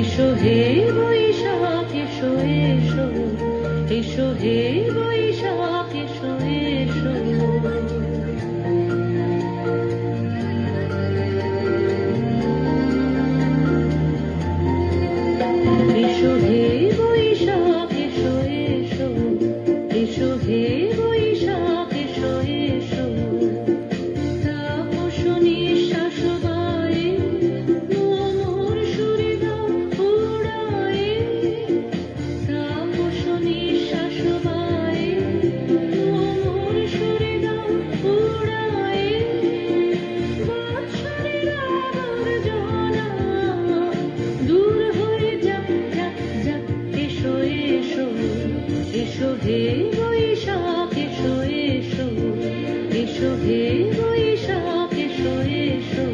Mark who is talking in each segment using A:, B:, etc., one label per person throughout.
A: এসো হে বৈশাখ এসো এসো, এসো হে বৈশাখ এসো এসো। এসো হে বৈশাখ এসো এসো, এসো হে বৈশাখ এসো এসো। তাপস নিঃশ্বাস বায়ে মোর সুরে দাও উড়ায়ে, তাপস নিঃশ্বাস বায়ে মোর সুরে দাও উড়ায়ে। বৎসরের আবর্জনা দূর হয়ে যাক যাক যাক। এসো এসো, এসো হে বৈশাখ এসো এসো, এসো হে বৈশাখ এসো এসো।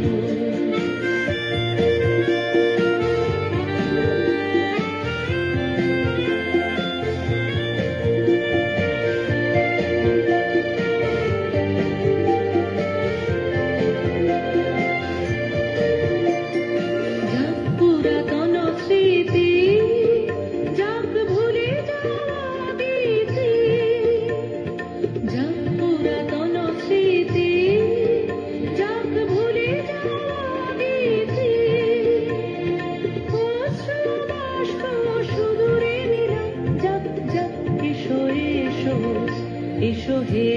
A: যাক পুরাতন স্মৃতি, যাক ভুলে যাওয়া গীতি, যাক পুরাতন স্মৃতি, যাক ভুলে যাওয়া গীতি। অশ্রু বাষ্প সুদূরে নিলাম যাক যাক। এসো এসো, এসো হে